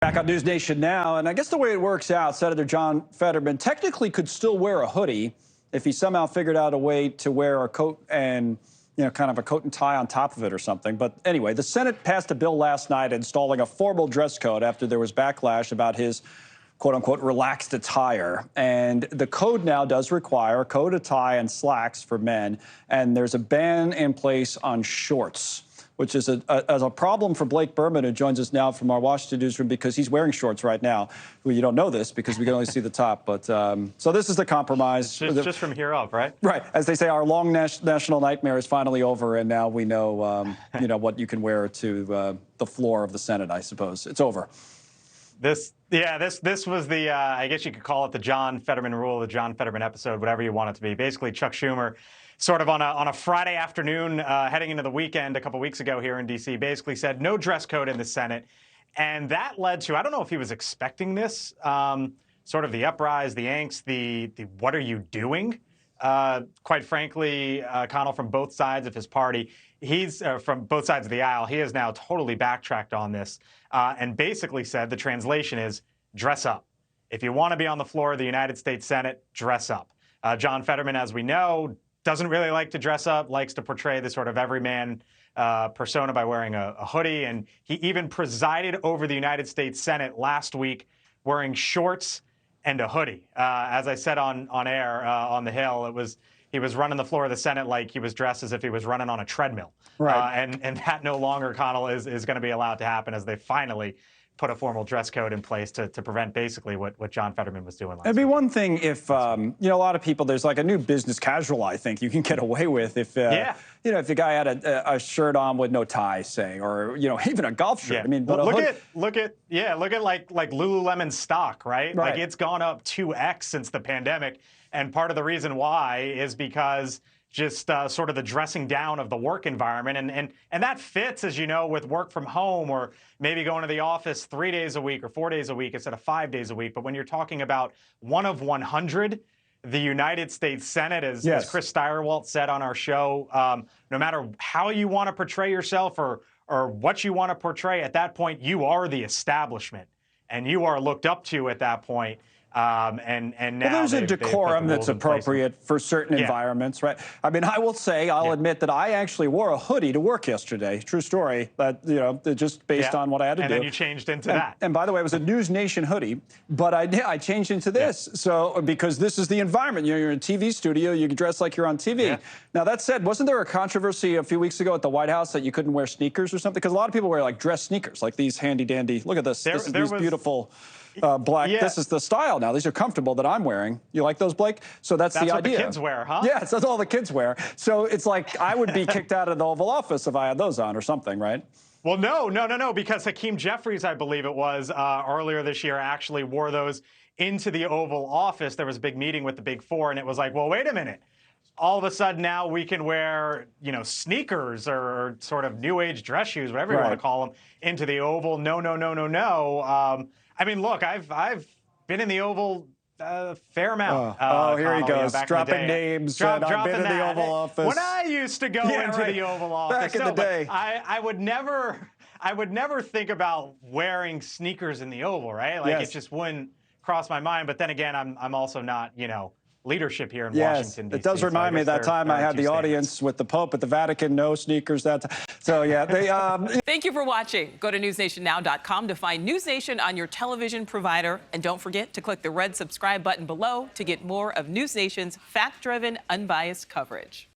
Back on NewsNation Now, and I guess the way it works out, Senator John Fetterman technically could still wear a hoodie if he somehow figured out a way to wear a coat and, kind of a coat and tie on top of it or something. But anyway, the Senate passed a bill last night installing a formal dress code after there was backlash about his quote-unquote relaxed attire. And the code now does require a coat, a tie, and slacks for men, and there's a ban in place on shorts, which is a problem for Blake Burman, who joins us now from our Washington newsroom because he's wearing shorts right now. Well, you don't know this because we can only see the top, but so this is the compromise. It's just from here up, right? Right. As they say, our long national nightmare is finally over, and now we know, what you can wear to the floor of the Senate, I suppose. It's over. This was the, I guess you could call it the John Fetterman rule, the John Fetterman episode, whatever you want it to be. Basically, Chuck Schumer, sort of on a Friday afternoon, heading into the weekend a couple weeks ago here in D.C., basically said no dress code in the Senate. And that led to, I don't know if he was expecting this, sort of the uprise, the angst, the what are you doing? Quite frankly, Connell, from both sides of his party, he's from both sides of the aisle, he has now totally backtracked on this and basically said the translation is dress up. If you want to be on the floor of the United States Senate, dress up. John Fetterman, as we know, doesn't really like to dress up, likes to portray the sort of everyman persona by wearing a hoodie. And he even presided over the United States Senate last week wearing shorts and a hoodie. As I said on air on the Hill, he was running the floor of the Senate like he was dressed as if he was running on a treadmill. Right. And that no longer, Connell, is going to be allowed to happen as they finally put a formal dress code in place to prevent basically what John Fetterman was doing last It'd be week. one thing if, a lot of people, there's like a new business casual, I think, you can get away with if, if the guy had a shirt on with no tie, say, or, even a golf shirt. Yeah. I mean, but look at like Lululemon stock, right? Right. Like it's gone up 2x since the pandemic. And part of the reason why is because just sort of the dressing down of the work environment. And that fits, as you know, with work from home or maybe going to the office 3 days a week or 4 days a week instead of 5 days a week. But when you're talking about one of 100, the United States Senate, as Chris Steyerwalt said on our show, no matter how you want to portray yourself or what you want to portray, at that point, you are the establishment and you are looked up to at that point. And now there's a decorum that's appropriate for certain environments, right? I mean, I will say, I'll admit that I actually wore a hoodie to work yesterday. True story. That just based on what I had to do. And then you changed into that. And by the way, it was a NewsNation hoodie, but I changed into this. So because this is the environment. You're in a TV studio, you can dress like you're on TV. Yeah. Now that said, wasn't there a controversy a few weeks ago at the White House that you couldn't wear sneakers or something? Because a lot of people wear like dress sneakers, like these handy dandy. Look at this. These beautiful. Black. Yeah. This is the style now. These are comfortable that I'm wearing. You like those, Blake? So that's the idea. That's what the kids wear, huh? Yeah, that's all the kids wear. So it's like I would be kicked out of the Oval Office if I had those on or something, right? Well, no, because Hakeem Jeffries, I believe it was, earlier this year actually wore those into the Oval Office. There was a big meeting with the Big Four, and it was like, well, wait a minute. All of a sudden now we can wear, sneakers or sort of new age dress shoes, whatever you want to call them, into the Oval. No. I mean, look, I've been in the Oval a fair amount. Here he goes, dropping names. I've been in the Oval Office. When I used to go into the Oval Office, back in the day, I would never think about wearing sneakers in the Oval, right? Like it just wouldn't cross my mind. But then again, I'm also not, leadership here in Washington, D.C. It does remind me that time I had the audience with the Pope at the Vatican, no sneakers that time. So, yeah. Thank you for watching. Go to newsnationnow.com to find News Nation on your television provider. And don't forget to click the red subscribe button below to get more of News Nation's fact-driven, unbiased coverage.